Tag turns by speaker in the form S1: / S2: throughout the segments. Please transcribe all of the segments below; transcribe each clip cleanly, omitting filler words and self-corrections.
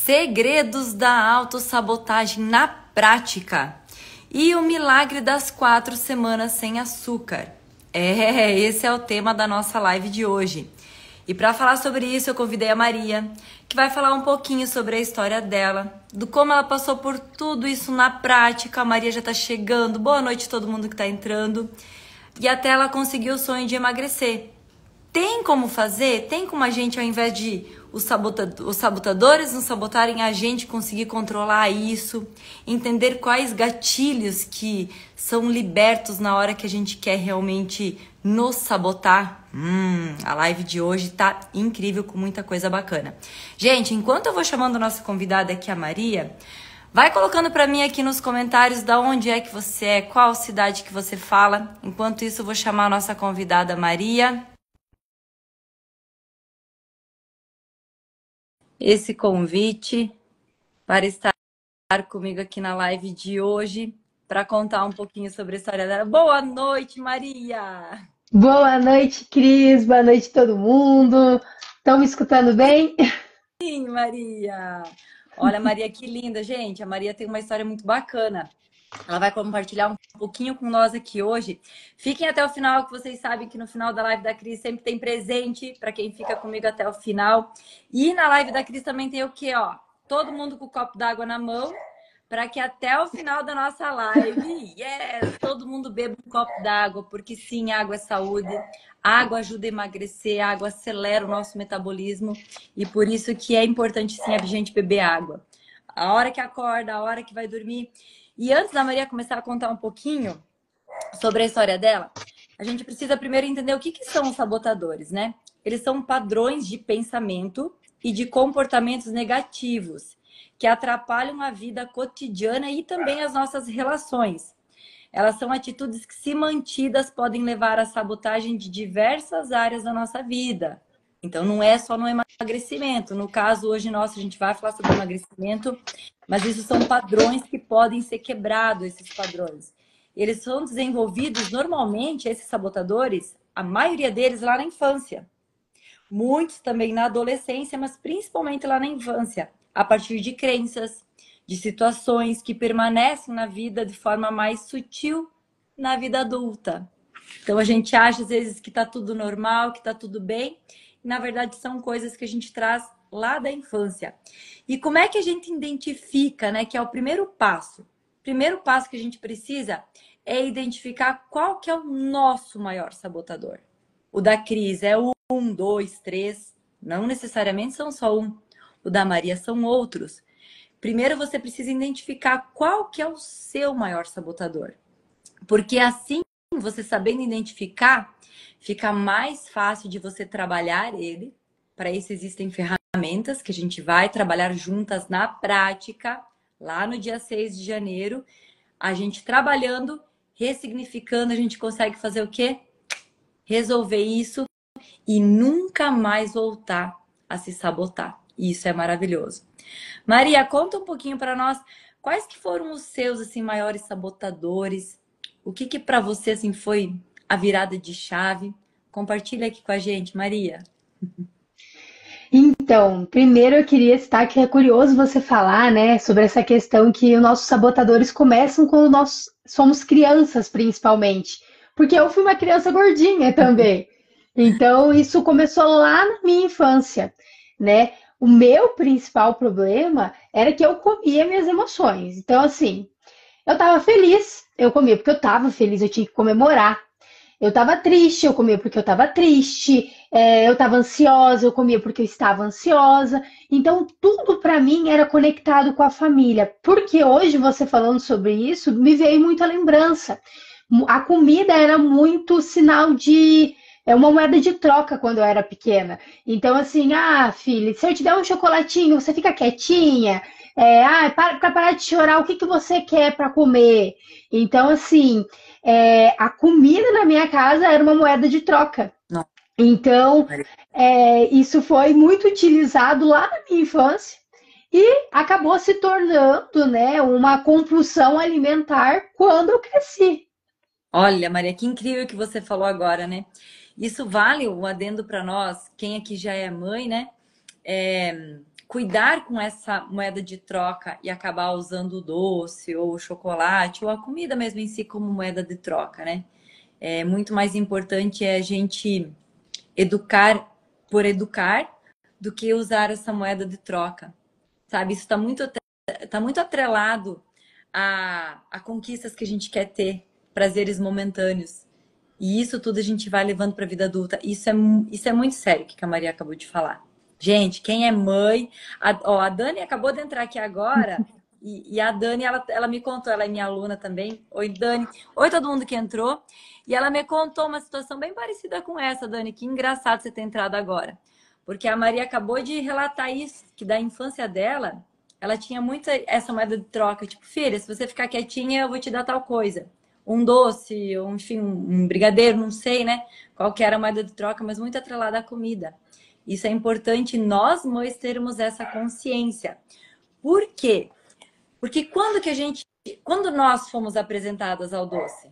S1: Segredos da autossabotagem na prática e o milagre das 4 semanas sem açúcar. Esse é o tema da nossa live de hoje. E para falar sobre isso, eu convidei a Maria, que vai falar um pouquinho sobre a história dela, do como ela passou por tudo isso na prática. A Maria já está chegando. Boa noite a todo mundo que está entrando. E até ela conseguir o sonho de emagrecer. Tem como fazer? Tem como a gente, ao invés de os sabotadores não sabotarem, a gente conseguir controlar isso, entender quais gatilhos que são libertos na hora que a gente quer realmente nos sabotar? A live de hoje tá incrível, com muita coisa bacana. Gente, enquanto eu vou chamando a nossa convidada aqui, a Maria, vai colocando para mim aqui nos comentários da onde é que você é, qual cidade que você fala. Enquanto isso, eu vou chamar a nossa convidada Maria. Esse convite para estar comigo aqui na live de hoje, para contar um pouquinho sobre a história dela. Boa noite, Maria!
S2: Boa noite, Cris. Boa noite, todo mundo. Estão me escutando bem?
S1: Sim, Maria! Olha, Maria, que linda, gente. A Maria tem uma história muito bacana. Ela vai compartilhar um pouquinho com nós aqui hoje. Fiquem até o final, que vocês sabem que no final da live da Cris sempre tem presente para quem fica comigo até o final. E na live da Cris também tem o quê, ó? Todo mundo com o copo d'água na mão, para que até o final da nossa live, todo mundo beba um copo d'água, porque sim, água é saúde. Água ajuda a emagrecer, água acelera o nosso metabolismo. E por isso que é importante sim a gente beber água. A hora que acorda, a hora que vai dormir. E antes da Maria começar a contar um pouquinho sobre a história dela, a gente precisa primeiro entender o que são os sabotadores, né? Eles são padrões de pensamento e de comportamentos negativos que atrapalham a vida cotidiana e também as nossas relações. Elas são atitudes que, se mantidas, podem levar à sabotagem de diversas áreas da nossa vida. Então, não é só no emagrecimento. No caso, hoje, nosso, a gente vai falar sobre emagrecimento, mas isso são padrões que podem ser quebrados, esses padrões. Eles são desenvolvidos, normalmente, esses sabotadores, a maioria deles lá na infância. Muitos também na adolescência, mas principalmente lá na infância, a partir de crenças, de situações que permanecem na vida de forma mais sutil na vida adulta. Então, a gente acha, às vezes, que está tudo normal, que está tudo bem, e, na verdade, são coisas que a gente traz lá da infância. E como é que a gente identifica, né, que é o primeiro passo? O primeiro passo que a gente precisa é identificar qual que é o nosso maior sabotador. O da Cris é o 1, 2, 3, não necessariamente são só um. O da Maria são outros. Primeiro você precisa identificar qual que é o seu maior sabotador. Porque assim, você sabendo identificar, fica mais fácil de você trabalhar ele. Para isso existem ferramentas que a gente vai trabalhar juntas na prática, lá no dia 6 de janeiro. A gente trabalhando, ressignificando, a gente consegue fazer o quê? Resolver isso e nunca mais voltar a se sabotar. Isso é maravilhoso. Maria, conta um pouquinho para nós quais que foram os seus assim maiores sabotadores. O que para você assim foi a virada de chave? Compartilha aqui com a gente, Maria.
S2: Então, primeiro eu queria citar que é curioso você falar, né, sobre essa questão que os nossos sabotadores começam quando nós somos crianças, principalmente. Porque eu fui uma criança gordinha também. Então, isso começou lá na minha infância, né? O meu principal problema era que eu comia minhas emoções. Então, assim, eu tava feliz, eu comia porque eu tava feliz, eu tinha que comemorar. Eu tava triste, eu comia porque eu tava triste. Eu tava ansiosa, eu comia porque eu estava ansiosa. Então, tudo pra mim era conectado com a família. Porque hoje, você falando sobre isso, me veio muita lembrança. A comida era muito sinal de. É uma moeda de troca quando eu era pequena. Então, assim, filha, se eu te der um chocolatinho, você fica quietinha. Para parar de chorar, o que que você quer para comer? Então, assim, a comida na minha casa era uma moeda de troca.
S1: Não.
S2: Então, isso foi muito utilizado lá na minha infância e acabou se tornando, né, uma compulsão alimentar quando eu cresci.
S1: Olha, Maria, que incrível que você falou agora, né? Isso vale um adendo para nós, quem aqui já é mãe, né? cuidar com essa moeda de troca e acabar usando o doce ou o chocolate ou a comida mesmo em si como moeda de troca, né? Muito mais importante a gente educar por educar do que usar essa moeda de troca, sabe? Isso tá muito atrelado a conquistas que a gente quer ter, prazeres momentâneos. E isso tudo a gente vai levando para a vida adulta. Isso é muito sério, o que a Maria acabou de falar. Gente, quem é mãe... a Dani acabou de entrar aqui agora e a Dani, ela me contou, ela é minha aluna também. Oi, Dani. Oi, todo mundo que entrou. E ela me contou uma situação bem parecida com essa, Dani. Que engraçado você ter entrado agora. Porque a Maria acabou de relatar isso, que da infância dela, ela tinha muito essa moeda de troca. Tipo, filha, se você ficar quietinha, eu vou te dar tal coisa. Um doce, ou enfim, um brigadeiro, não sei, né? Qual que era a moeda de troca, mas muito atrelada à comida. Isso é importante nós, mães, termos essa consciência. Por quê? Porque quando nós fomos apresentadas ao doce,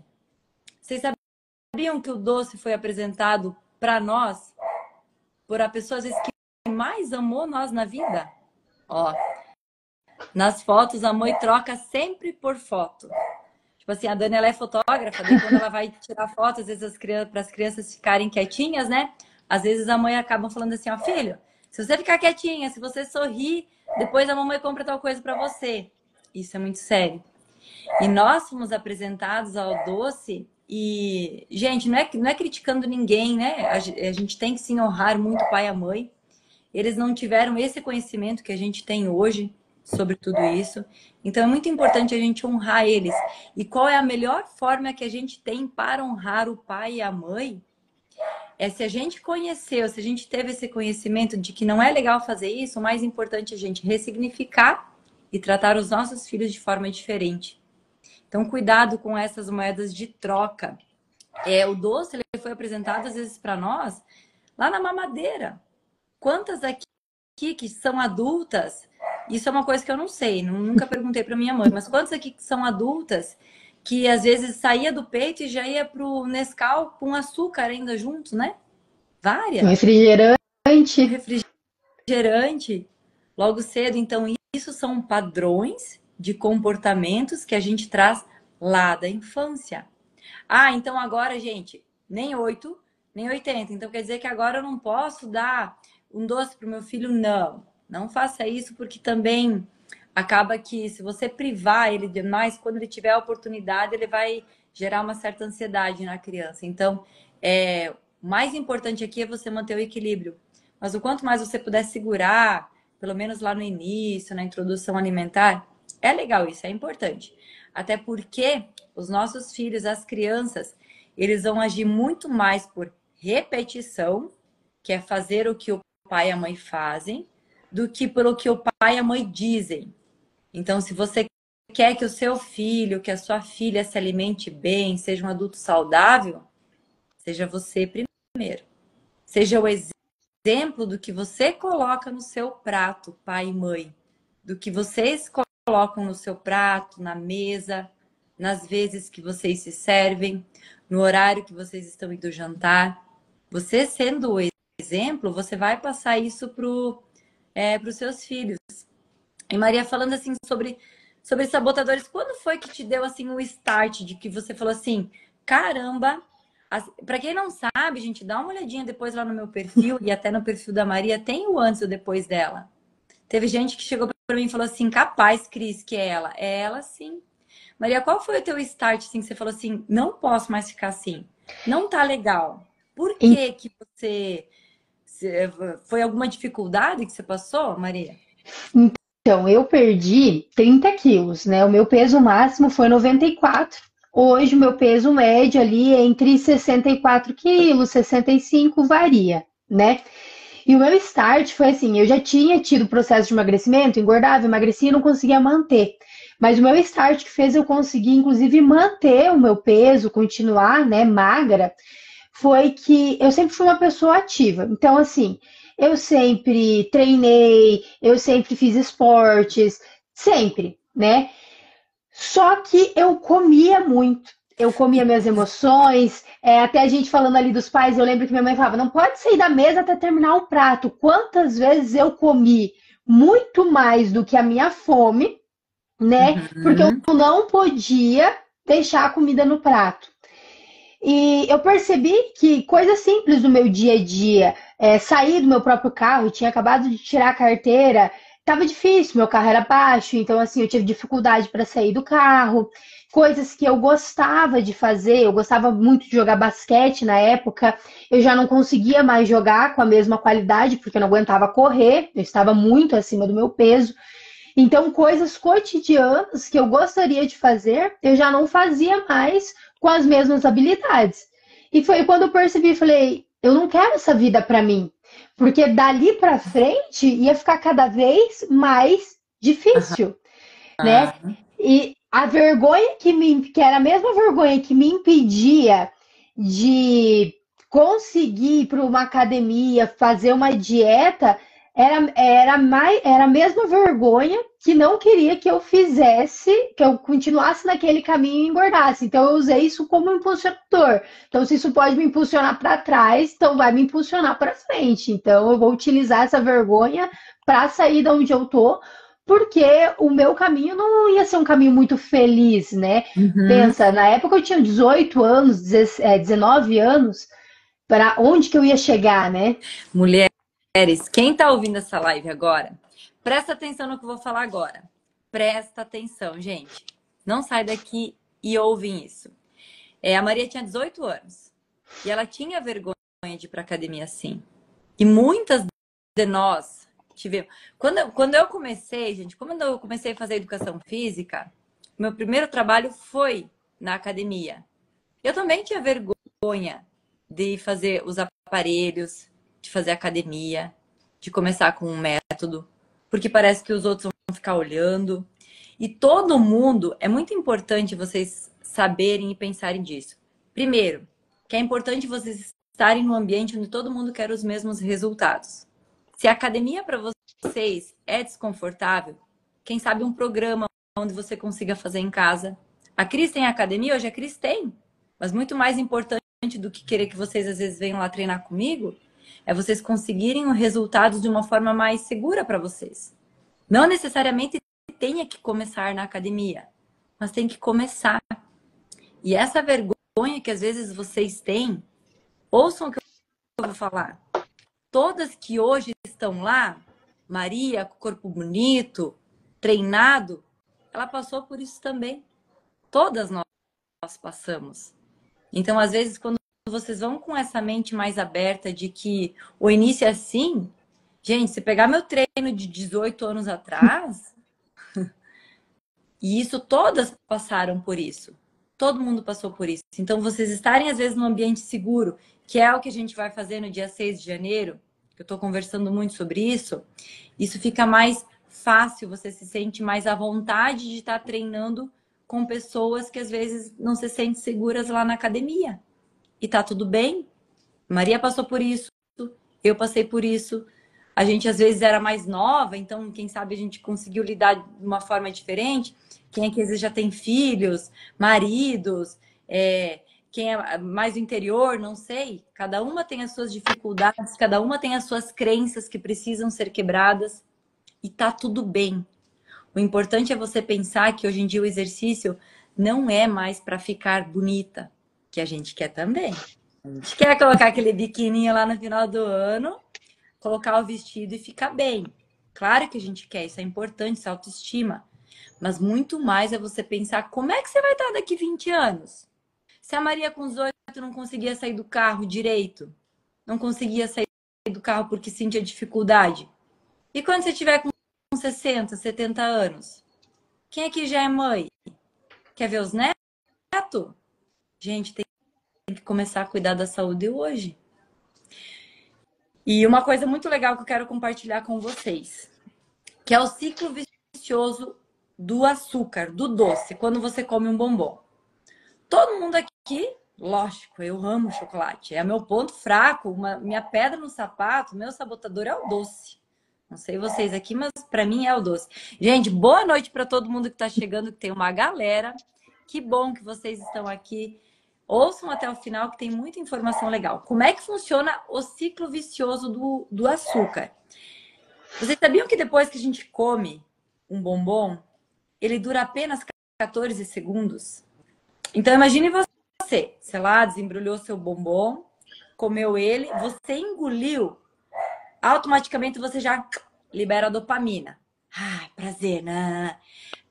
S1: vocês sabiam que o doce foi apresentado para nós por a pessoa, às vezes, que mais amou nós na vida? Ó, nas fotos, a mãe troca sempre por foto. Tipo assim, a Dani, ela é fotógrafa, daí quando ela vai tirar foto, às vezes para as crianças ficarem quietinhas, né? Às vezes a mãe acaba falando assim, ó, filho, se você ficar quietinha, se você sorrir, depois a mamãe compra tal coisa para você. Isso é muito sério. E nós fomos apresentados ao doce e, gente, não é criticando ninguém, né? A gente tem que sim honrar muito o pai e a mãe. Eles não tiveram esse conhecimento que a gente tem hoje sobre tudo isso. Então é muito importante a gente honrar eles. E qual é a melhor forma que a gente tem para honrar o pai e a mãe? É se a gente conheceu, se a gente teve esse conhecimento de que não é legal fazer isso, o mais importante é a gente ressignificar e tratar os nossos filhos de forma diferente. Então, cuidado com essas moedas de troca. O doce ele foi apresentado, às vezes, para nós, lá na mamadeira. Quantas aqui que são adultas, isso é uma coisa que eu não sei, nunca perguntei para minha mãe, mas quantas aqui que são adultas que às vezes saía do peito e já ia pro Nescau com açúcar ainda junto, né?
S2: Um
S1: Várias.
S2: refrigerante.
S1: Refrigerante logo cedo. Então, isso são padrões de comportamentos que a gente traz lá da infância. Ah, então agora, gente, nem 8, nem 80. Então quer dizer que agora eu não posso dar um doce para o meu filho? Não. Não faça isso, porque também acaba que se você privar ele demais, quando ele tiver a oportunidade, ele vai gerar uma certa ansiedade na criança. Então, o mais importante aqui é você manter o equilíbrio. Mas o quanto mais você puder segurar, pelo menos lá no início, na introdução alimentar, é legal isso, é importante. Até porque os nossos filhos, as crianças, eles vão agir muito mais por repetição, que é fazer o que o pai e a mãe fazem, do que pelo que o pai e a mãe dizem. Então, se você quer que o seu filho, que a sua filha se alimente bem, seja um adulto saudável, seja você primeiro. Seja o exemplo do que você coloca no seu prato, pai e mãe. Do que vocês colocam no seu prato, na mesa, nas vezes que vocês se servem, no horário que vocês estão indo jantar. Você sendo o exemplo, você vai passar isso para os seus filhos. E Maria, falando assim sobre sabotadores, quando foi que te deu assim o start de que você falou assim, caramba, para quem não sabe, gente, dá uma olhadinha depois lá no meu perfil e até no perfil da Maria, tem o antes e o depois dela. Teve gente que chegou para mim e falou assim, capaz, Cris, que é ela. É ela, sim. Maria, qual foi o teu start, assim, que você falou assim, não posso mais ficar assim, não tá legal. Por que que você... Foi alguma dificuldade que você passou, Maria?
S2: Então, eu perdi 30 quilos, né? O meu peso máximo foi 94. Hoje, o meu peso médio ali é entre 64 quilos, 65, varia, né? E o meu start foi assim, eu já tinha tido processo de emagrecimento, engordava, emagrecia e não conseguia manter. Mas o meu start que fez eu conseguir, inclusive, manter o meu peso, continuar, né, magra, foi que eu sempre fui uma pessoa ativa. Então, assim, eu sempre treinei, eu sempre fiz esportes, sempre, né? Só que eu comia muito. eu comia minhas emoções, até a gente falando ali dos pais, eu lembro que minha mãe falava, não pode sair da mesa até terminar o prato. Quantas vezes eu comi muito mais do que a minha fome, né? Porque eu
S1: Uhum.
S2: não podia deixar a comida no prato. E eu percebi que coisas simples do meu dia a dia, sair do meu próprio carro, tinha acabado de tirar a carteira, estava difícil, meu carro era baixo, então assim, eu tive dificuldade para sair do carro. Coisas que eu gostava de fazer, eu gostava muito de jogar basquete na época, eu já não conseguia mais jogar com a mesma qualidade, porque eu não aguentava correr, eu estava muito acima do meu peso. Então, coisas cotidianas que eu gostaria de fazer, eu já não fazia mais com as mesmas habilidades. E foi quando eu percebi, falei, eu não quero essa vida para mim, porque dali para frente ia ficar cada vez mais difícil, né?
S1: Aham.
S2: E a vergonha que era a mesma vergonha que me impedia de conseguir ir para uma academia, fazer uma dieta, era a mesma vergonha que não queria que eu fizesse, que eu continuasse naquele caminho e engordasse. Então eu usei isso como impulsionador. Então, se isso pode me impulsionar para trás, então vai me impulsionar para frente. Então eu vou utilizar essa vergonha para sair de onde eu tô, porque o meu caminho não ia ser um caminho muito feliz, né?
S1: Uhum.
S2: Pensa, na época eu tinha 18 anos, 19 anos, para onde que eu ia chegar, né?
S1: Mulheres, quem tá ouvindo essa live agora, presta atenção no que eu vou falar agora. Presta atenção, gente. Não sai daqui e ouvem isso. A Maria tinha 18 anos e ela tinha vergonha de ir para academia assim. E muitas de nós tivemos. Quando eu comecei, gente, quando eu comecei a fazer educação física, meu primeiro trabalho foi na academia. Eu também tinha vergonha de fazer os aparelhos, de fazer academia, de começar com um método, porque parece que os outros vão ficar olhando. E todo mundo, é muito importante vocês saberem e pensarem disso. Primeiro, que é importante vocês estarem num ambiente onde todo mundo quer os mesmos resultados. Se a academia para vocês é desconfortável, quem sabe um programa onde você consiga fazer em casa. A Cris tem academia, hoje a Cris tem. Mas muito mais importante do que querer que vocês às vezes venham lá treinar comigo, é vocês conseguirem os resultados de uma forma mais segura para vocês. Não necessariamente tenha que começar na academia, mas tem que começar. E essa vergonha que às vezes vocês têm, ouçam o que eu vou falar. Todas que hoje estão lá, Maria, com o corpo bonito, treinado, ela passou por isso também. Todas nós passamos. Então, às vezes, quando vocês vão com essa mente mais aberta de que o início é assim, gente, se pegar meu treino de 18 anos atrás, e isso todas passaram por isso. Todo mundo passou por isso. Então, vocês estarem, às vezes, num ambiente seguro, que é o que a gente vai fazer no dia 6 de janeiro, que eu estou conversando muito sobre isso fica mais fácil, você se sente mais à vontade de estar treinando com pessoas que às vezes não se sentem seguras lá na academia. E tá tudo bem. Maria passou por isso, eu passei por isso. A gente às vezes era mais nova, então quem sabe a gente conseguiu lidar de uma forma diferente. Quem é que às vezes já tem filhos, maridos, quem é mais do interior, não sei. Cada uma tem as suas dificuldades, cada uma tem as suas crenças que precisam ser quebradas e tá tudo bem. O importante é você pensar que hoje em dia o exercício não é mais para ficar bonita, que a gente quer também. A gente quer colocar aquele biquininho lá no final do ano, colocar o vestido e ficar bem. Claro que a gente quer, isso é importante, isso é autoestima. Mas muito mais é você pensar como é que você vai estar daqui 20 anos. Se a Maria com os 8 não conseguia sair do carro direito, não conseguia sair do carro porque sentia dificuldade. E quando você tiver com 60, 70 anos? Quem aqui já é mãe? Quer ver os netos? Gente, tem que começar a cuidar da saúde hoje. E uma coisa muito legal que eu quero compartilhar com vocês, que é o ciclo vicioso do açúcar, do doce, quando você come um bombom. Todo mundo aqui, lógico, eu amo chocolate. É meu ponto fraco, minha pedra no sapato, meu sabotador é o doce. Não sei vocês aqui, mas para mim é o doce. Gente, boa noite para todo mundo que está chegando, que tem uma galera. Que bom que vocês estão aqui. Ouçam até o final que tem muita informação legal. Como é que funciona o ciclo vicioso do açúcar? Vocês sabiam que depois que a gente come um bombom, ele dura apenas 14 segundos? Então imagine você, sei lá, desembrulhou seu bombom, comeu ele, você engoliu, automaticamente você já libera a dopamina. Ah, prazer, né?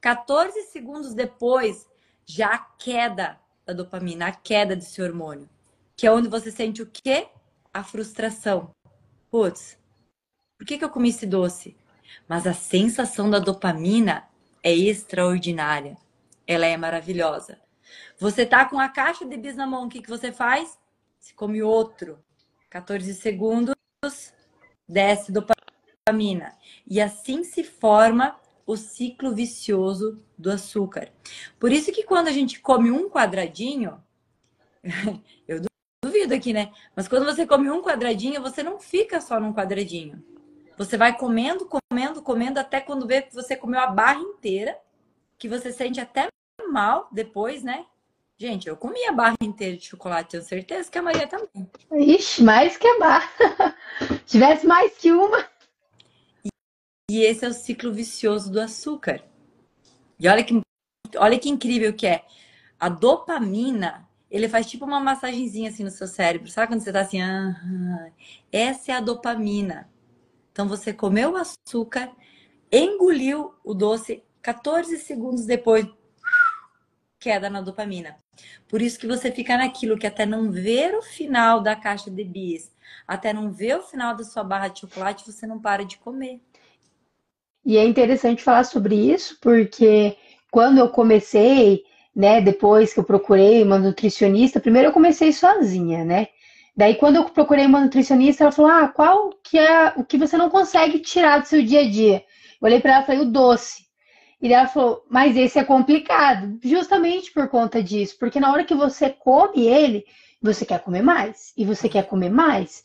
S1: 14 segundos depois, já a queda da dopamina, a queda desse hormônio. Que é onde você sente o quê? A frustração. Putz, por que eu comi esse doce? Mas a sensação da dopamina é extraordinária. Ela é maravilhosa. Você tá com a caixa de bis na mão, o que você faz? Você come outro. 14 segundos, desce dopamina. E assim se forma o ciclo vicioso do açúcar. Por isso que quando a gente come um quadradinho, eu duvido aqui, né? Mas quando você come um quadradinho, você não fica só num quadradinho. Você vai comendo, comendo, comendo, até quando vê que você comeu a barra inteira, que você sente até mal depois, né? Gente, eu comi a barra inteira de chocolate, tenho certeza que a Maria também.
S2: Ixi, mais que a barra. Tivesse mais que uma.
S1: E esse é o ciclo vicioso do açúcar. E olha que incrível que é. A dopamina, ele faz tipo uma massagenzinha assim no seu cérebro. Sabe quando você tá assim? Ah, essa é a dopamina. Então você comeu o açúcar, engoliu o doce, 14 segundos depois, queda na dopamina. Por isso que você fica naquilo que até não ver o final da caixa de bis, até não ver o final da sua barra de chocolate, você não para de comer.
S2: E é interessante falar sobre isso, porque quando eu comecei, né, depois que eu procurei uma nutricionista, primeiro eu comecei sozinha, né? Daí quando eu procurei uma nutricionista, ela falou: "Ah, qual que é o que você não consegue tirar do seu dia a dia?" Eu olhei para ela e falei: "O doce". E daí ela falou: "Mas esse é complicado", justamente por conta disso, porque na hora que você come ele, você quer comer mais, e você quer comer mais.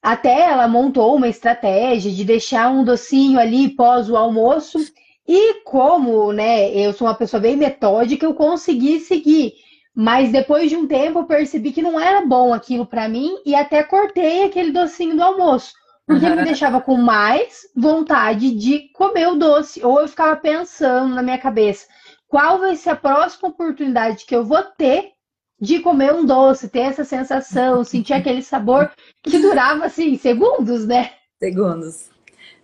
S2: Até ela montou uma estratégia de deixar um docinho ali pós o almoço. E como, né, eu sou uma pessoa bem metódica, eu consegui seguir. Mas depois de um tempo eu percebi que não era bom aquilo para mim e até cortei aquele docinho do almoço, porque ele me
S1: Aham.
S2: deixava com mais vontade de comer o doce. Ou eu ficava pensando na minha cabeça, qual vai ser a próxima oportunidade que eu vou ter de comer um doce, ter essa sensação, sentir aquele sabor que durava assim segundos, né?
S1: Segundos.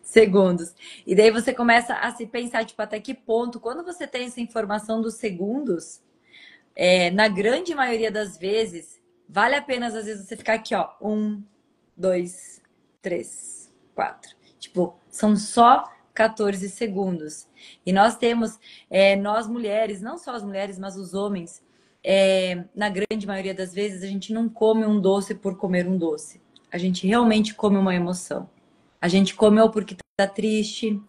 S1: Segundos. E daí você começa a se pensar, tipo, até que ponto, quando você tem essa informação dos segundos, na grande maioria das vezes, vale a pena, às vezes, você ficar aqui, ó. 1, 2, 3, 4. Tipo, são só 14 segundos. E nós temos, nós mulheres, não só as mulheres, mas os homens, na grande maioria das vezes, a gente não come um doce por comer um doce. A gente realmente come uma emoção. A gente come ou porque tá triste,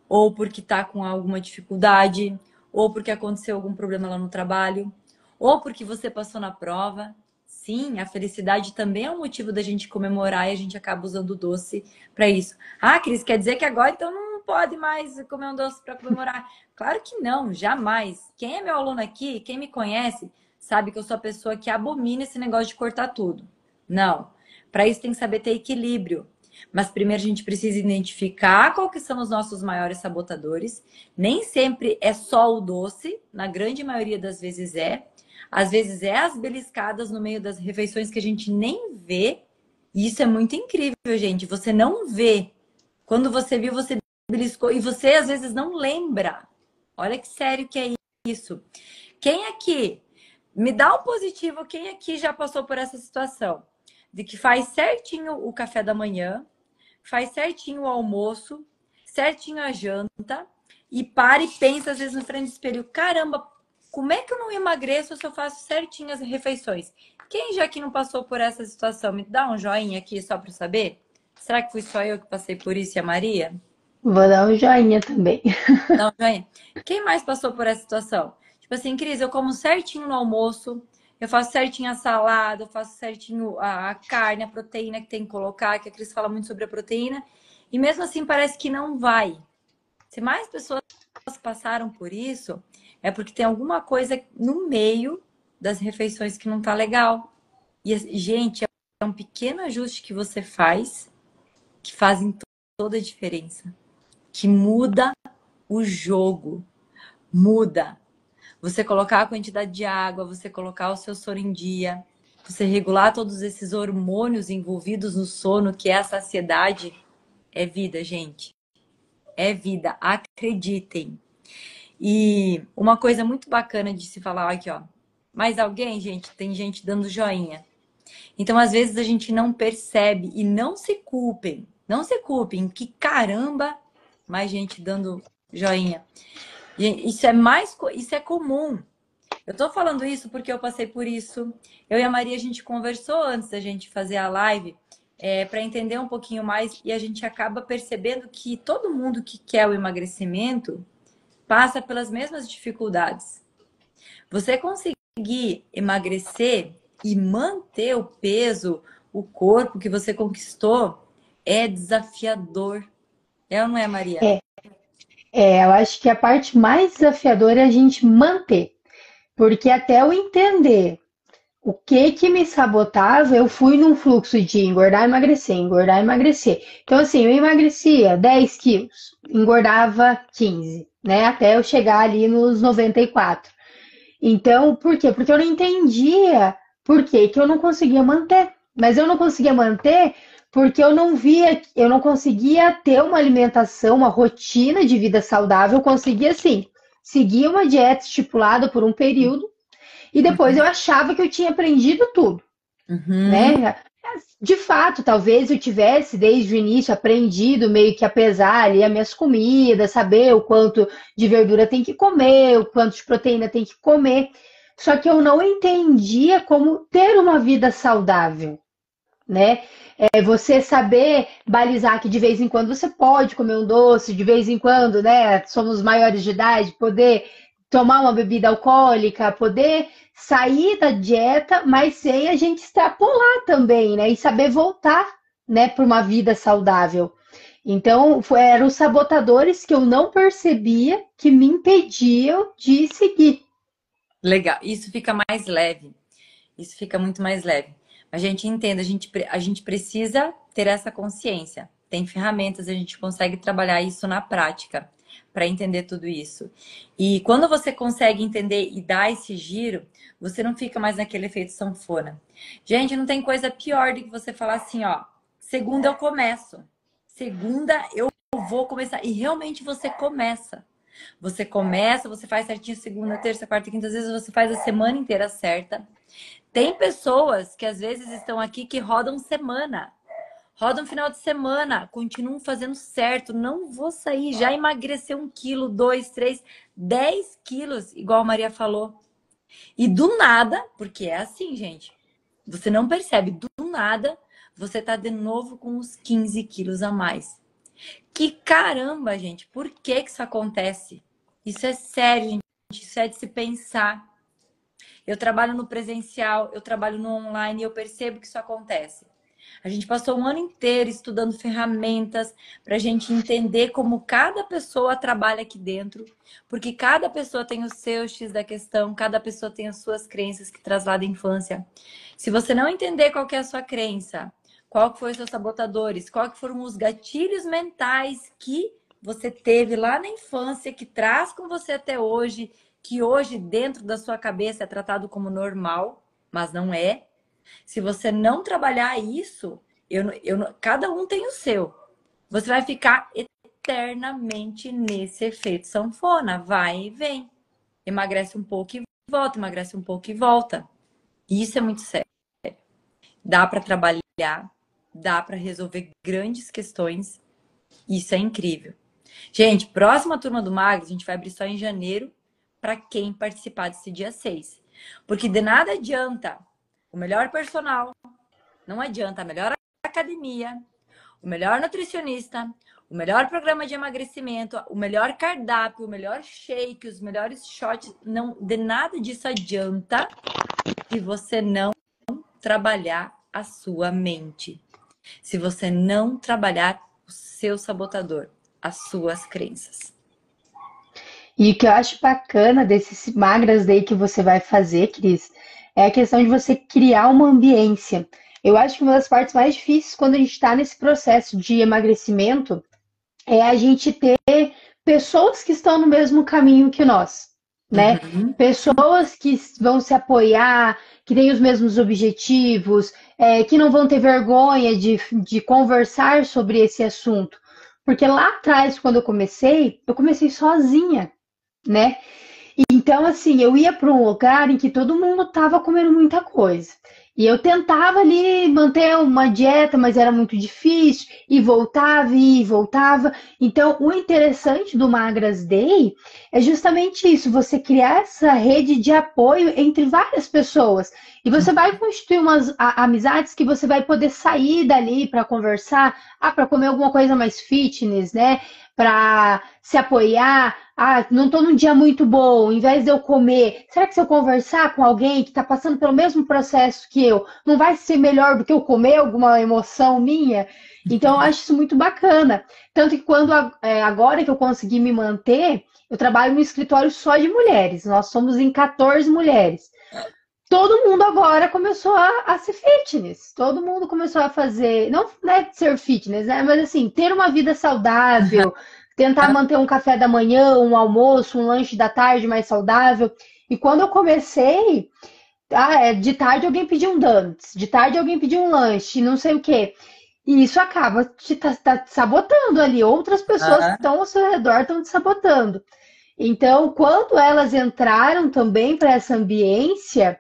S1: ou porque tá com alguma dificuldade, ou porque aconteceu algum problema lá no trabalho, ou porque você passou na prova. Sim, a felicidade também é um motivo da gente comemorar e a gente acaba usando o doce para isso. Ah, Cris, quer dizer que agora então não pode mais comer um doce para comemorar? Claro que não, jamais. Quem é meu aluno aqui, quem me conhece, sabe que eu sou a pessoa que abomina esse negócio de cortar tudo. Não. Para isso tem que saber ter equilíbrio. Mas primeiro a gente precisa identificar qual que são os nossos maiores sabotadores. Nem sempre é só o doce, na grande maioria das vezes é. Às vezes é as beliscadas no meio das refeições que a gente nem vê. E isso é muito incrível, gente. Você não vê. Quando você viu, você beliscou. E você às vezes não lembra. Olha que sério que é isso. Quem aqui, me dá um positivo, quem aqui já passou por essa situação? De que faz certinho o café da manhã, faz certinho o almoço, certinho a janta, e para e pensa às vezes no frente do espelho, caramba, como é que eu não emagreço se eu faço certinho as refeições? Quem já que não passou por essa situação? Me dá um joinha aqui só para saber? Será que fui só eu que passei por isso e a Maria?
S2: Vou dar um joinha também.
S1: Dá um joinha. Quem mais passou por essa situação? Tipo assim, Cris, eu como certinho no almoço, eu faço certinho a salada, eu faço certinho a carne, a proteína que tem que colocar, que a Cris fala muito sobre a proteína, e mesmo assim parece que não vai. Se mais pessoas passaram por isso, é porque tem alguma coisa no meio das refeições que não tá legal. E, gente, é um pequeno ajuste que você faz que fazem toda a diferença. Que muda o jogo. Muda. Você colocar a quantidade de água, você colocar o seu sono em dia, você regular todos esses hormônios envolvidos no sono, que é a saciedade, é vida, gente. É vida, acreditem. E uma coisa muito bacana de se falar aqui, ó. Mais alguém, gente? Tem gente dando joinha. Então, às vezes, a gente não percebe e não se culpem. Não se culpem, que caramba, mais gente dando joinha. Isso é isso é comum. Eu tô falando isso porque eu passei por isso. Eu e a Maria, a gente conversou antes da gente fazer a live, para entender um pouquinho mais, e a gente acaba percebendo que todo mundo que quer o emagrecimento passa pelas mesmas dificuldades. Você conseguir emagrecer e manter o peso, o corpo que você conquistou, é desafiador. É ou não é, Maria?
S2: É, eu acho que a parte mais desafiadora é a gente manter, porque até eu entender o que que me sabotava, eu fui num fluxo de engordar, emagrecer, engordar, emagrecer. Então, assim, eu emagrecia 10 quilos, engordava 15, né? Até eu chegar ali nos 94. Então, por quê? Porque eu não entendia por que que eu não conseguia manter. Mas eu não conseguia manter porque eu não via, eu não conseguia ter uma alimentação, uma rotina de vida saudável. Eu conseguia, assim, seguir uma dieta estipulada por um período e depois eu achava que eu tinha aprendido tudo,
S1: Uhum.
S2: né? De fato, talvez eu tivesse desde o início aprendido meio que a pesar ali as minhas comidas, saber o quanto de verdura tem que comer, o quanto de proteína tem que comer. Só que eu não entendia como ter uma vida saudável, né? É você saber balizar que de vez em quando você pode comer um doce, de vez em quando, né? Somos maiores de idade, poder tomar uma bebida alcoólica, poder sair da dieta, mas sem a gente extrapolar também, né? E saber voltar, né, para uma vida saudável. Então, eram os sabotadores que eu não percebia que me impediam de seguir.
S1: Legal. Isso fica mais leve. Isso fica muito mais leve. A gente entende, a gente precisa ter essa consciência. Tem ferramentas, a gente consegue trabalhar isso na prática para entender tudo isso. E quando você consegue entender e dar esse giro, você não fica mais naquele efeito sanfona. Gente, não tem coisa pior do que você falar assim, ó, segunda eu começo. Segunda eu vou começar. E realmente você começa. Você começa, você faz certinho segunda, terça, quarta, quinta, às vezes você faz a semana inteira certa. Tem pessoas que às vezes estão aqui que rodam semana, rodam final de semana, continuam fazendo certo. Não vou sair, já emagreceu 1 quilo, 2, 3, 10 quilos, igual a Maria falou. E do nada, porque é assim, gente, você não percebe, do nada, você tá de novo com uns 15 quilos a mais. Que caramba, gente, por que que isso acontece? Isso é sério, gente, isso é de se pensar. Eu trabalho no presencial, eu trabalho no online e eu percebo que isso acontece. A gente passou um ano inteiro estudando ferramentas para a gente entender como cada pessoa trabalha aqui dentro, porque cada pessoa tem o seu X da questão, cada pessoa tem as suas crenças que traz lá da infância. Se você não entender qual que é a sua crença, qual que foi os seus sabotadores, qual que foram os gatilhos mentais que você teve lá na infância, que traz com você até hoje, que hoje dentro da sua cabeça é tratado como normal, mas não é. Se você não trabalhar isso, cada um tem o seu. Você vai ficar eternamente nesse efeito sanfona. Vai e vem. Emagrece um pouco e volta, emagrece um pouco e volta. Isso é muito sério. Dá para trabalhar, dá para resolver grandes questões. Isso é incrível. Gente, próxima turma do Magro, a gente vai abrir só em janeiro para quem participar desse dia 6. Porque de nada adianta o melhor personal, não adianta a melhor academia, o melhor nutricionista, o melhor programa de emagrecimento, o melhor cardápio, o melhor shake, os melhores shots. Não, de nada disso adianta se você não trabalhar a sua mente. Se você não trabalhar o seu sabotador, as suas crenças.
S2: E o que eu acho bacana desses Magras Day que você vai fazer, Cris, é a questão de você criar uma ambiência. Eu acho que uma das partes mais difíceis quando a gente está nesse processo de emagrecimento é a gente ter pessoas que estão no mesmo caminho que nós, né?
S1: Uhum.
S2: Pessoas que vão se apoiar, que têm os mesmos objetivos, que não vão ter vergonha de conversar sobre esse assunto. Porque lá atrás, quando eu comecei sozinha, né? Então, assim, eu ia para um lugar em que todo mundo estava comendo muita coisa. E eu tentava ali manter uma dieta, mas era muito difícil, e voltava. Então, o interessante do Magras Day é justamente isso, você criar essa rede de apoio entre várias pessoas. E você vai constituir umas amizades que você vai poder sair dali para conversar, para comer alguma coisa mais fitness, né? Para se apoiar. Não estou num dia muito bom, em vez de eu comer, será que se eu conversar com alguém que está passando pelo mesmo processo que eu, não vai ser melhor do que eu comer alguma emoção minha? Então, eu acho isso muito bacana. Tanto que agora que eu consegui me manter, eu trabalho no escritório só de mulheres. Nós somos em 14 mulheres. Todo mundo agora começou a ser fitness. Todo mundo começou a fazer, não é ser fitness, né? Mas assim, ter uma vida saudável, tentar manter um café da manhã, um almoço, um lanche da tarde mais saudável. E quando eu comecei, de tarde alguém pediu um donuts, de tarde alguém pediu um lanche, não sei o quê. E isso acaba tá te sabotando ali. Outras pessoas que
S1: Aham.
S2: estão ao seu redor estão te sabotando. Então, quando elas entraram também para essa ambiência,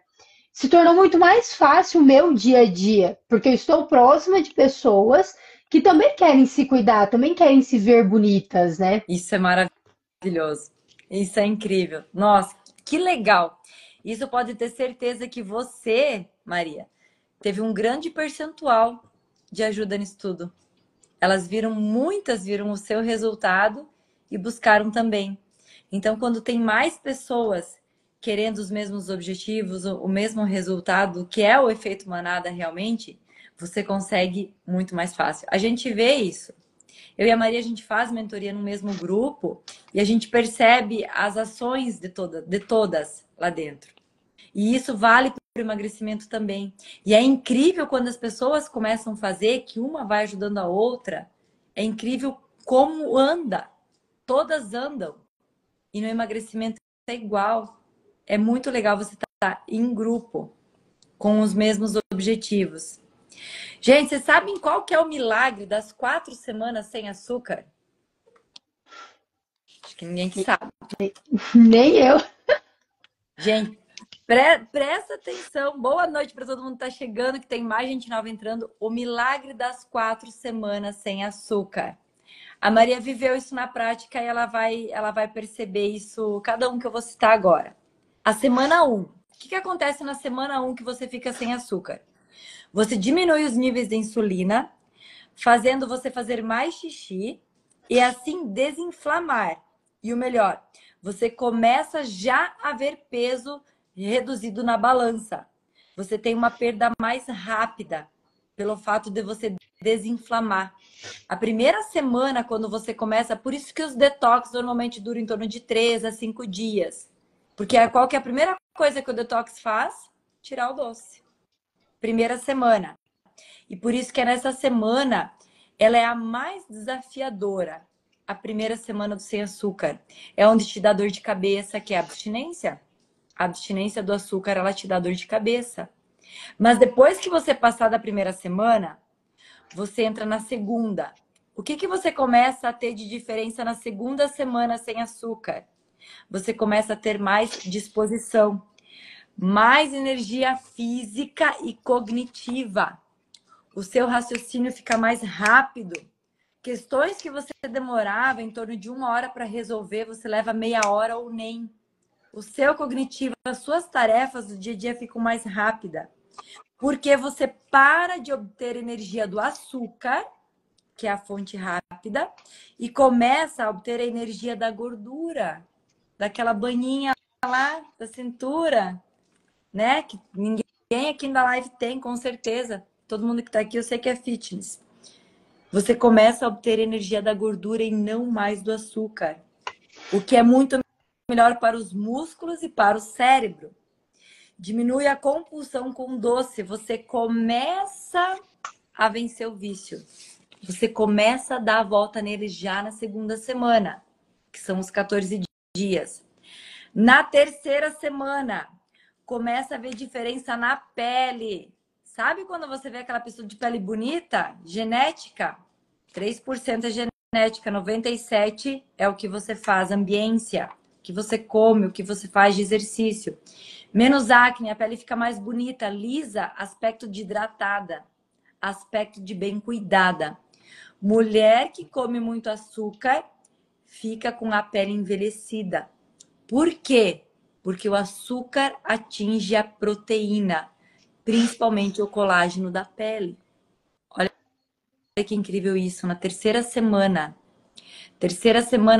S2: se tornou muito mais fácil o meu dia a dia, porque eu estou próxima de pessoas que também querem se cuidar, também querem se ver bonitas, né?
S1: Isso é maravilhoso. Isso é incrível. Nossa, que legal. Isso pode ter certeza que você, Maria, teve um grande percentual de ajuda nisso tudo. Elas viram, muitas viram o seu resultado e buscaram também. Então, quando tem mais pessoas querendo os mesmos objetivos, o mesmo resultado, que é o efeito manada realmente, você consegue muito mais fácil. A gente vê isso. Eu e a Maria, a gente faz mentoria no mesmo grupo e a gente percebe as ações de todas lá dentro. E isso vale para o emagrecimento também. E é incrível quando as pessoas começam a fazer, que uma vai ajudando a outra. É incrível como anda. Todas andam. E no emagrecimento é igual. É muito legal você estar em grupo, com os mesmos objetivos. Gente, vocês sabem qual que é o milagre das 4 semanas sem açúcar? Acho que ninguém que sabe.
S2: Nem eu.
S1: Gente, presta atenção. Boa noite para todo mundo que está chegando, que tem mais gente nova entrando. O milagre das 4 semanas sem açúcar. A Maria viveu isso na prática e ela vai perceber isso, cada um que eu vou citar agora. A semana 1. O que acontece na semana 1 que você fica sem açúcar? Você diminui os níveis de insulina, fazendo você fazer mais xixi e assim desinflamar. E o melhor, você começa já a ver peso reduzido na balança. Você tem uma perda mais rápida pelo fato de você desinflamar. A primeira semana, quando você começa, por isso que os detox normalmente duram em torno de 3 a 5 dias. Porque qual que é a primeira coisa que o detox faz? Tirar o doce. Primeira semana. E por isso que é nessa semana, ela é a mais desafiadora. A primeira semana do sem açúcar. É onde te dá dor de cabeça, que é a abstinência. A abstinência do açúcar, ela te dá dor de cabeça. Mas depois que você passar da primeira semana, você entra na segunda. O que você começa a ter de diferença na segunda semana sem açúcar? Você começa a ter mais disposição, mais energia física e cognitiva. O seu raciocínio fica mais rápido. Questões que você demorava em torno de 1 hora para resolver, você leva meia hora ou nem. O seu cognitivo, as suas tarefas do dia a dia ficam mais rápidas. Porque você para de obter energia do açúcar, que é a fonte rápida, e começa a obter a energia da gordura, daquela banhinha lá da cintura, né? Que ninguém aqui na live tem, com certeza. Todo mundo que tá aqui, eu sei que é fitness. Você começa a obter energia da gordura e não mais do açúcar. O que é muito melhor para os músculos e para o cérebro. Diminui a compulsão com doce. Você começa a vencer o vício. Você começa a dar a volta nele já na segunda semana, que são os 14 dias. Na terceira semana, começa a ver diferença na pele. Sabe quando você vê aquela pessoa de pele bonita? Genética. 3% é genética, 97% é o que você faz, ambiência, o que você come, o que você faz de exercício. Menos acne, a pele fica mais bonita, lisa, aspecto de hidratada, aspecto de bem cuidada. Mulher que come muito açúcar fica com a pele envelhecida. Por quê? Porque o açúcar atinge a proteína, principalmente o colágeno da pele. Olha que incrível isso. Na terceira semana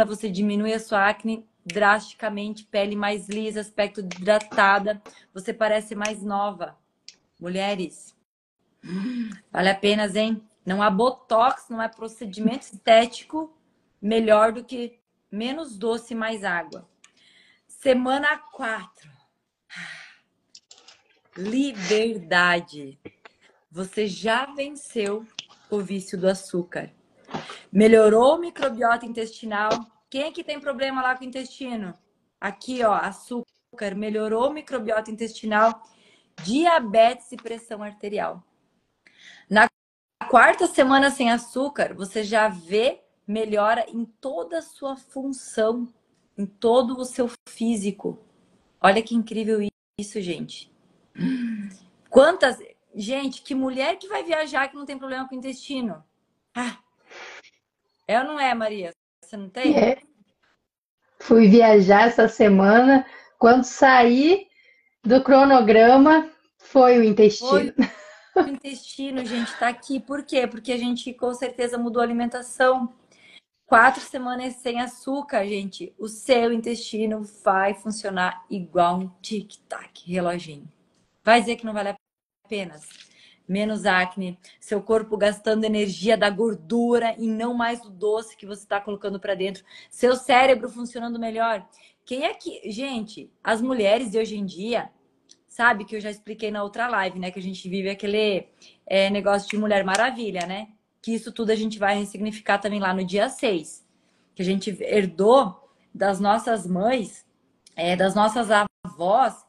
S1: você diminui a sua acne drasticamente, pele mais lisa, aspecto hidratada, você parece mais nova. Mulheres, vale a pena, hein? Não há botox, não há procedimento estético melhor do que menos doce e mais água. Semana 4. Liberdade. Você já venceu o vício do açúcar. Melhorou o microbiota intestinal. Quem é que tem problema lá com o intestino? Aqui, ó, açúcar. Melhorou o microbiota intestinal, diabetes e pressão arterial. Na quarta semana sem açúcar, você já vê melhora em toda a sua função, em todo o seu físico. Olha que incrível isso, gente. Quantas... Gente, que mulher que vai viajar que não tem problema com o intestino? Ah, é ou não é, Maria? Você não tem?
S2: É, fui viajar essa semana. Quando saí do cronograma, foi o intestino.
S1: Foi o intestino, gente, tá aqui. Por quê? Porque a gente com certeza mudou a alimentação. 4 semanas sem açúcar, gente. O seu intestino vai funcionar igual um tic-tac, reloginho. Vai dizer que não vale a pena. Menos acne, seu corpo gastando energia da gordura e não mais do doce que você está colocando para dentro. Seu cérebro funcionando melhor. Quem é que... Gente, as mulheres de hoje em dia, sabe que eu já expliquei na outra live, né? Que a gente vive aquele negócio de Mulher Maravilha, né? Que isso tudo a gente vai ressignificar também lá no dia 6. Que a gente herdou das nossas mães, das nossas avós,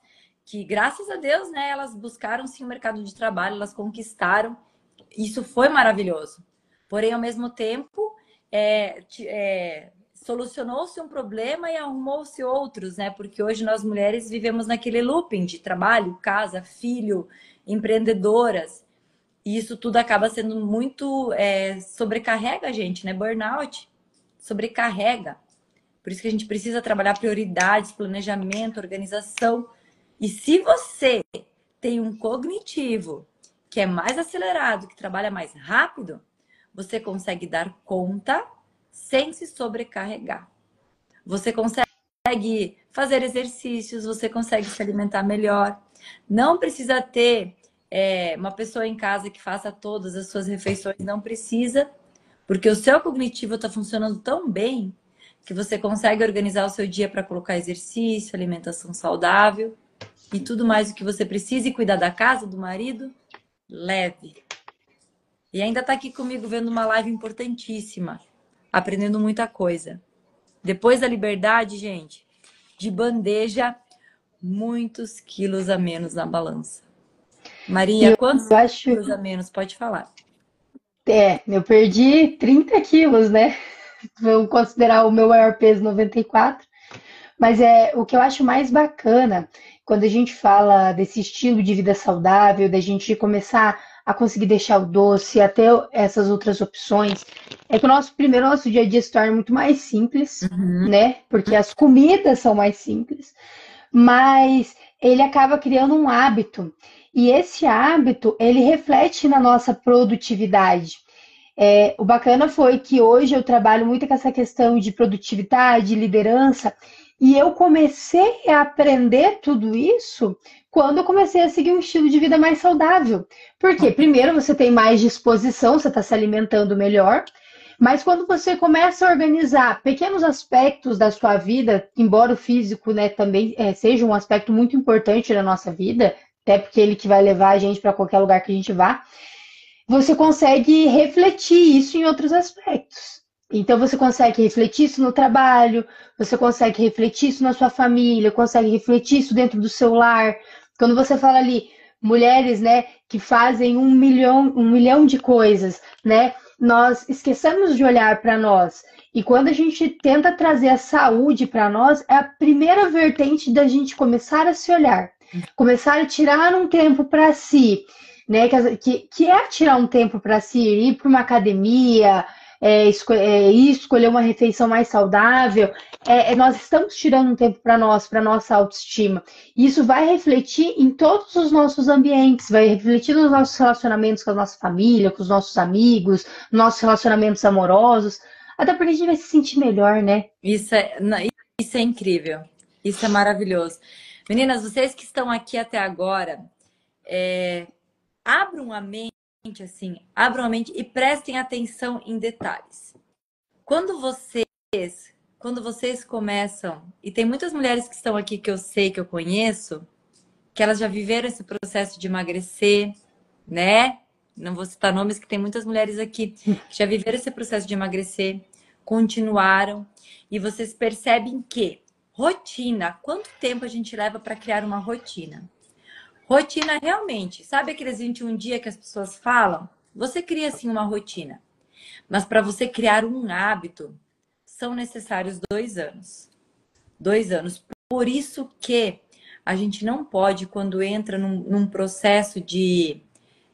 S1: que graças a Deus, né, elas buscaram sim o mercado de trabalho, elas conquistaram. Isso foi maravilhoso. Porém, ao mesmo tempo, solucionou-se um problema e arrumou-se outros, né? Porque hoje nós mulheres vivemos naquele looping de trabalho, casa, filho, empreendedoras. E isso tudo acaba sendo muito... sobrecarrega a gente, né? Burnout sobrecarrega. Por isso que a gente precisa trabalhar prioridades, planejamento, organização. E se você tem um cognitivo que é mais acelerado, que trabalha mais rápido, você consegue dar conta sem se sobrecarregar. Você consegue fazer exercícios, você consegue se alimentar melhor. Não precisa ter uma pessoa em casa que faça todas as suas refeições, não precisa, porque o seu cognitivo está funcionando tão bem que você consegue organizar o seu dia para colocar exercício, alimentação saudável. E tudo mais o que você precisa e cuidar da casa, do marido, leve. E ainda tá aqui comigo vendo uma live importantíssima, aprendendo muita coisa. Depois da liberdade, gente, de bandeja, muitos quilos a menos na balança. Maria, quantos quilos a menos? Pode falar.
S2: Eu perdi 30 quilos, né? Vamos considerar o meu maior peso 94. Mas o que eu acho mais bacana quando a gente fala desse estilo de vida saudável, da gente começar a conseguir deixar o doce, até essas outras opções, é que nosso dia a dia se torna muito mais simples, né? Porque as comidas são mais simples, mas ele acaba criando um hábito. E esse hábito, ele reflete na nossa produtividade. O bacana foi que hoje eu trabalho muito com essa questão de produtividade, liderança, e eu comecei a aprender tudo isso quando eu comecei a seguir um estilo de vida mais saudável. Porque, primeiro, você tem mais disposição, você está se alimentando melhor, Mas quando você começa a organizar pequenos aspectos da sua vida, embora o físico, né, também seja um aspecto muito importante da nossa vida, até porque ele que vai levar a gente para qualquer lugar que a gente vá, você consegue refletir isso em outros aspectos. Então você consegue refletir isso no trabalho, você consegue refletir isso na sua família, consegue refletir isso dentro do seu lar. Quando você fala ali, mulheres, né, que fazem um milhão de coisas, né? Nós esquecemos de olhar para nós. E quando a gente tenta trazer a saúde para nós, é a primeira vertente da gente começar a se olhar, começar a tirar um tempo para si, né? Que é tirar um tempo para si, ir para uma academia, escolher uma refeição mais saudável. Nós estamos tirando um tempo para nós, para nossa autoestima. E isso vai refletir em todos os nossos ambientes, vai refletir nos nossos relacionamentos com a nossa família, com os nossos amigos, nossos relacionamentos amorosos, até porque a gente vai se sentir melhor, né?
S1: Isso é incrível. Isso é maravilhoso. Meninas, vocês que estão aqui até agora, abram a mente, assim, abram a mente e prestem atenção em detalhes. Quando vocês começam, e tem muitas mulheres que estão aqui que eu sei, que eu conheço, que elas já viveram esse processo de emagrecer, né? Não vou citar nomes, que tem muitas mulheres aqui que já viveram esse processo de emagrecer, continuaram, e vocês percebem que rotina, quanto tempo a gente leva para criar uma rotina? Rotina realmente, sabe aqueles 21 dias que as pessoas falam? Você cria assim uma rotina, mas para você criar um hábito, são necessários 2 anos. 2 anos. Por isso que a gente não pode, quando entra num processo de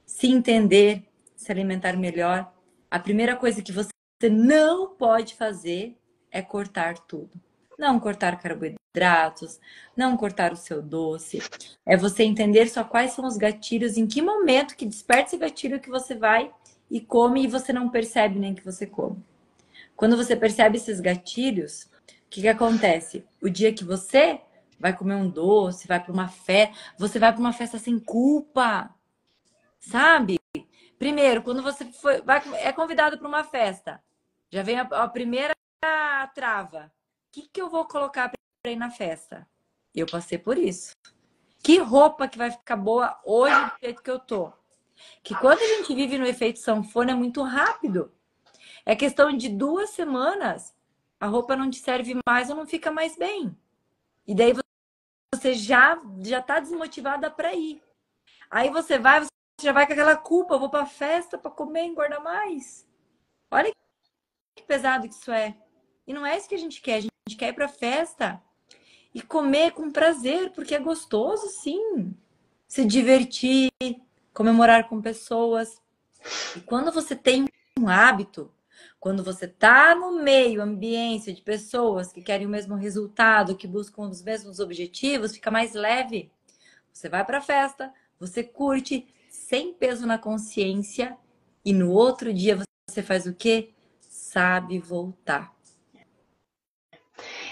S1: se entender, se alimentar melhor, a primeira coisa que você não pode fazer é cortar tudo. Não cortar carboidratos, não cortar o seu doce. É você entender só quais são os gatilhos, em que momento que desperta esse gatilho que você vai e come e você não percebe nem que você come. Quando você percebe esses gatilhos, o que acontece? O dia que você vai comer um doce, vai para uma festa, você vai para uma festa sem culpa, sabe? Primeiro, quando você é convidado para uma festa, já vem a primeira trava. O que eu vou colocar para ir na festa? Eu passei por isso. Que roupa que vai ficar boa hoje do jeito que eu tô? Que quando a gente vive no efeito sanfona é muito rápido. É questão de 2 semanas, a roupa não te serve mais ou não fica mais bem. E daí você já tá desmotivada para ir. Aí você já vai com aquela culpa, eu vou pra festa para comer e engordar mais. Olha que pesado que isso é. E não é isso que a gente quer. A gente quer ir pra festa e comer com prazer, porque é gostoso, sim. Se divertir, comemorar com pessoas. E quando você tem um hábito, quando você tá no meio, ambiente de pessoas que querem o mesmo resultado, que buscam os mesmos objetivos, fica mais leve. Você vai pra festa, você curte, sem peso na consciência, e no outro dia você faz o quê? Sabe voltar.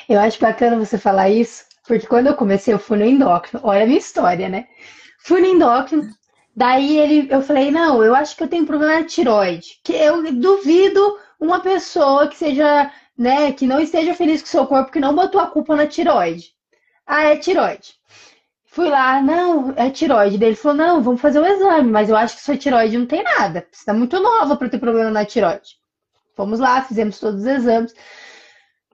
S2: Eu acho bacana você falar isso, porque quando eu comecei, eu fui no endócrino. Olha a minha história, né? Fui no endócrino, daí eu falei, não, eu acho que eu tenho problema na tiroide. Que eu duvido uma pessoa que seja, né, que não esteja feliz com o seu corpo, que não botou a culpa na tiroide. Ah, é tiroide. Fui lá, não, é tiroide. Daí ele falou, não, vamos fazer o exame, mas eu acho que sua tiroide não tem nada. Você tá muito nova para ter problema na tiroide. Fomos lá, fizemos todos os exames.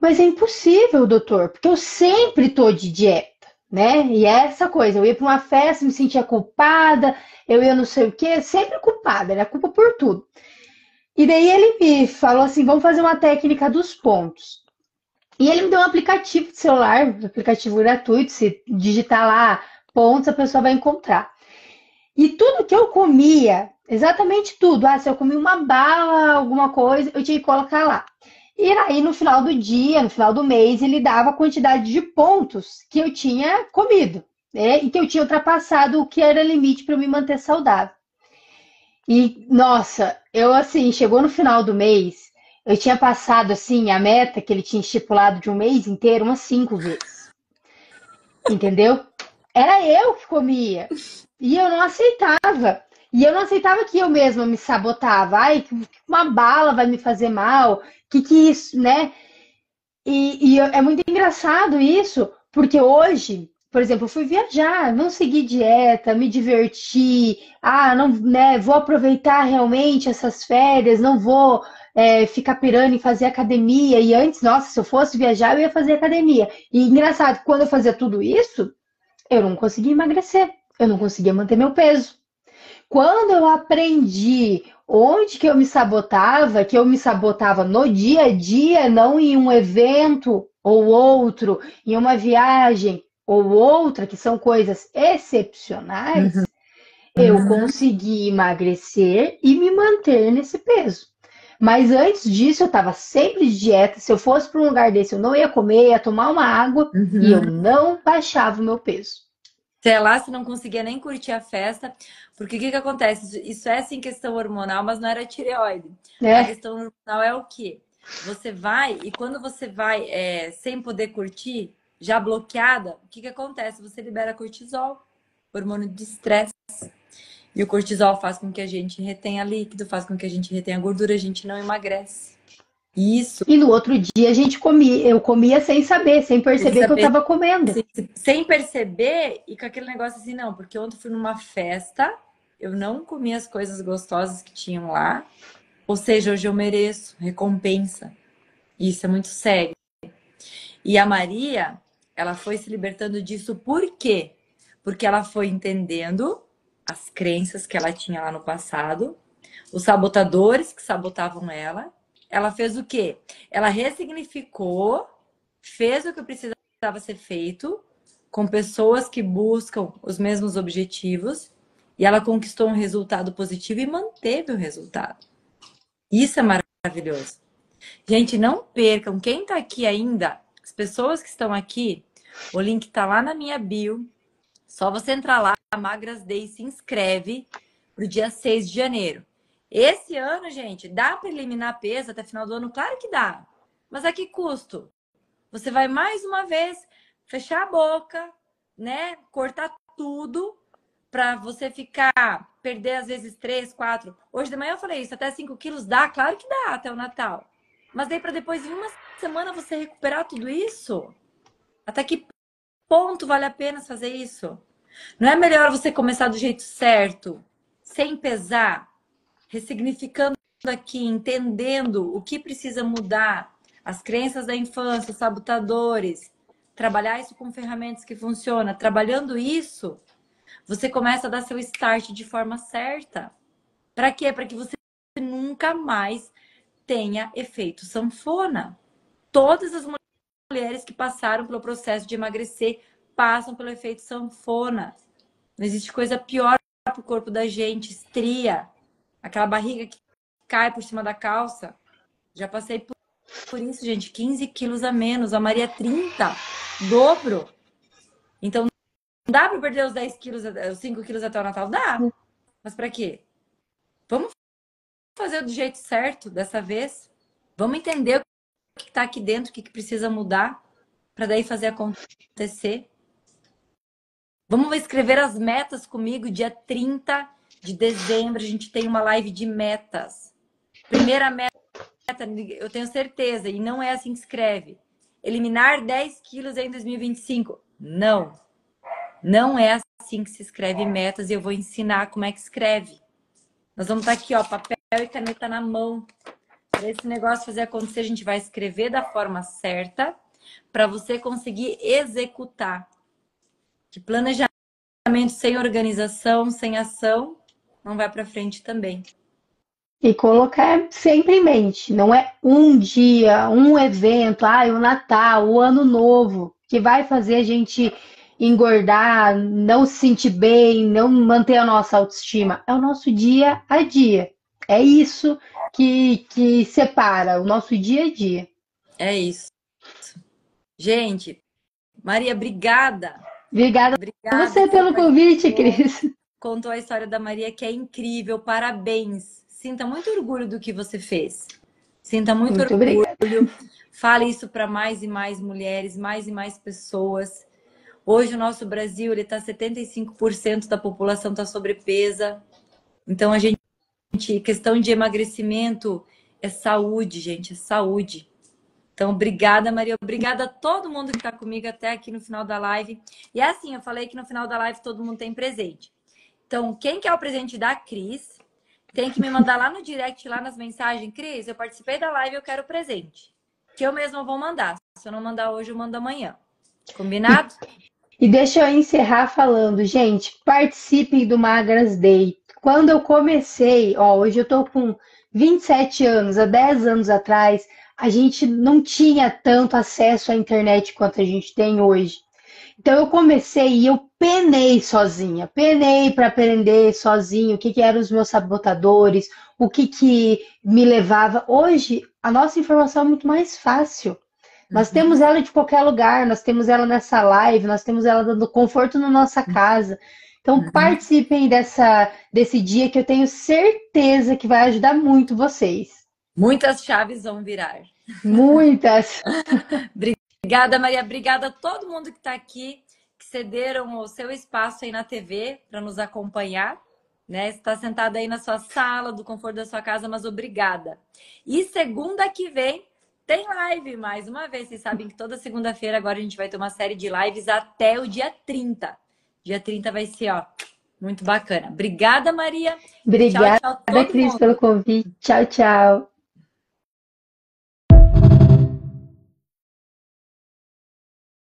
S2: Mas é impossível, doutor, porque eu sempre tô de dieta, né? E é essa coisa, eu ia para uma festa, me sentia culpada, eu ia não sei o quê, sempre culpada, era culpa por tudo. E daí ele me falou assim, vamos fazer uma técnica dos pontos. E ele me deu um aplicativo de celular, um aplicativo gratuito, se digitar lá pontos, a pessoa vai encontrar. E tudo que eu comia, exatamente tudo, se eu comia uma bala, alguma coisa, eu tinha que colocar lá. E aí, no final do dia, no final do mês, ele dava a quantidade de pontos que eu tinha comido, né? E que eu tinha ultrapassado o que era limite para eu me manter saudável. E, nossa, eu assim, chegou no final do mês, eu tinha passado assim a meta que ele tinha estipulado de um mês inteiro umas 5 vezes. Entendeu? Era eu que comia. E eu não aceitava. E eu não aceitava que eu mesma me sabotava. Ai, que uma bala vai me fazer mal. Que isso, né? E é muito engraçado isso, porque hoje, por exemplo, eu fui viajar, não segui dieta, me diverti, não, né, vou aproveitar realmente essas férias, não vou ficar pirando em fazer academia. E antes, nossa, se eu fosse viajar, eu ia fazer academia. E engraçado, quando eu fazia tudo isso, eu não conseguia emagrecer, eu não conseguia manter meu peso. Quando eu aprendi onde que eu me sabotava no dia a dia, não em um evento ou outro, em uma viagem ou outra, que são coisas
S1: Uhum.
S2: excepcionais, eu consegui emagrecer e me manter nesse peso. Mas antes disso, eu estava sempre de dieta. Se eu fosse para um lugar desse, eu não ia comer, ia tomar uma água e eu
S1: Uhum.
S2: não baixava o meu peso.
S1: Sei lá, se não conseguia nem curtir a festa, porque o que que acontece? Isso é sim questão hormonal, mas não era tireoide. A
S2: Né?
S1: questão hormonal é o quê? Você vai, e quando você vai sem poder curtir, já bloqueada, o que que acontece? Você libera cortisol, hormônio de estresse. E o cortisol faz com que a gente retenha líquido, faz com que a gente retenha gordura, a gente não emagrece. Isso,
S2: E no outro dia a gente comia, eu comia sem saber, sem
S1: sem
S2: perceber que eu
S1: saber,
S2: estava comendo.
S1: sem perceber e com aquele negócio assim, não, porque ontem eu fui numa festa, eu não comi as coisas gostosas que tinham lá, ou seja, hoje eu mereço recompensa. Isso é muito sério. E a Maria, ela foi se libertando disso por quê? Porque ela foi entendendo as crenças que ela tinha lá no passado, os sabotadores que sabotavam ela. Ela fez o quê? Ela ressignificou, fez o que precisava ser feito com pessoas que buscam os mesmos objetivos e ela conquistou um resultado positivo e manteve o resultado. Isso é maravilhoso. Gente, não percam. Quem tá aqui ainda, as pessoas que estão aqui, o link tá lá na minha bio. Só você entrar lá, Magras Day, se inscreve pro dia 6 de janeiro. Esse ano, gente, dá para eliminar peso até final do ano? Claro que dá. Mas a que custo? Você vai mais uma vez fechar a boca, né? Cortar tudo para você ficar, perder às vezes 3, 4. Hoje de manhã eu falei isso, até 5 quilos dá? Claro que dá até o Natal. Mas daí para depois em uma semana você recuperar tudo isso? Até que ponto vale a pena fazer isso? Não é melhor você começar do jeito certo, sem pesar, ressignificando aqui, entendendo o que precisa mudar, as crenças da infância, os sabotadores, trabalhar isso com ferramentas que funcionam. Trabalhando isso, você começa a dar seu start de forma certa. Para quê? Para que você nunca mais tenha efeito sanfona. Todas as mulheres que passaram pelo processo de emagrecer passam pelo efeito sanfona. Não existe coisa pior para o corpo da gente, estria, aquela barriga que cai por cima da calça. Já passei por isso, gente, 15 quilos a menos, a Maria 30, dobro. Então, não dá para perder os 10 quilos, os 5 quilos até o Natal? Dá. Mas para quê? Vamos fazer do jeito certo dessa vez. Vamos entender o que está aqui dentro, o que precisa mudar, para daí fazer acontecer. Vamos escrever as metas comigo, dia 30 de dezembro. A gente tem uma live de metas. Primeira meta, eu tenho certeza, e não é assim que escreve. Eliminar 10 quilos em 2025. Não. Não é assim que se escreve metas e eu vou ensinar como é que escreve. Nós vamos estar aqui, ó, papel e caneta na mão. Para esse negócio fazer acontecer, a gente vai escrever da forma certa para você conseguir executar. Que planejamento sem organização, sem ação, não vai para frente também.
S2: E colocar sempre em mente, não é um dia, um evento, o Natal, o Ano Novo, que vai fazer a gente engordar, não se sentir bem, não manter a nossa autoestima. É o nosso dia a dia. É isso que separa o nosso dia a dia.
S1: É isso. Gente, Maria, obrigada.
S2: Obrigada a
S1: Obrigada
S2: você
S1: que você
S2: pelo convite,
S1: participou.
S2: Cris.
S1: Contou a história da Maria, que é incrível. Parabéns. Sinta muito orgulho do que você fez. Sinta muito
S2: Muito
S1: orgulho.
S2: obrigada.
S1: Fale isso para mais e mais mulheres, mais e mais pessoas. Hoje o nosso Brasil, ele tá 75% da população está sobrepesa. Então, questão de emagrecimento é saúde, gente, é saúde. Então, obrigada, Maria. Obrigada a todo mundo que está comigo até aqui no final da live. E é assim, eu falei que no final da live todo mundo tem presente. Então, quem quer o presente da Cris, tem que me mandar lá no direct, lá nas mensagens. Cris, eu participei da live, eu quero o presente. Que eu mesma vou mandar. Se eu não mandar hoje, eu mando amanhã. Combinado?
S2: E deixa eu encerrar falando, gente, participem do Magras Day. Quando eu comecei, ó, hoje eu tô com 27 anos, há 10 anos atrás, a gente não tinha tanto acesso à internet quanto a gente tem hoje. Então eu comecei e eu penei sozinha, penei para aprender sozinho o que eram os meus sabotadores, o que me levava. Hoje a nossa informação é muito mais fácil. Nós temos ela de qualquer lugar, nós temos ela nessa live, nós temos ela dando conforto na nossa casa. Então
S1: Uhum.
S2: participem desse dia que eu tenho certeza que vai ajudar muito vocês.
S1: Muitas chaves vão virar.
S2: Muitas.
S1: Obrigada, Maria. Obrigada a todo mundo que está aqui, que cederam o seu espaço aí na TV para nos acompanhar. Né? Você está sentada aí na sua sala, do conforto da sua casa, mas obrigada. E segunda que vem tem live mais uma vez. Vocês sabem que toda segunda-feira agora a gente vai ter uma série de lives até o dia 30. Dia 30 vai ser, ó, muito bacana. Obrigada, Maria. E tchau,
S2: Obrigada,
S1: tchau, todo
S2: Cris, pelo
S1: mundo.
S2: convite. Tchau, tchau.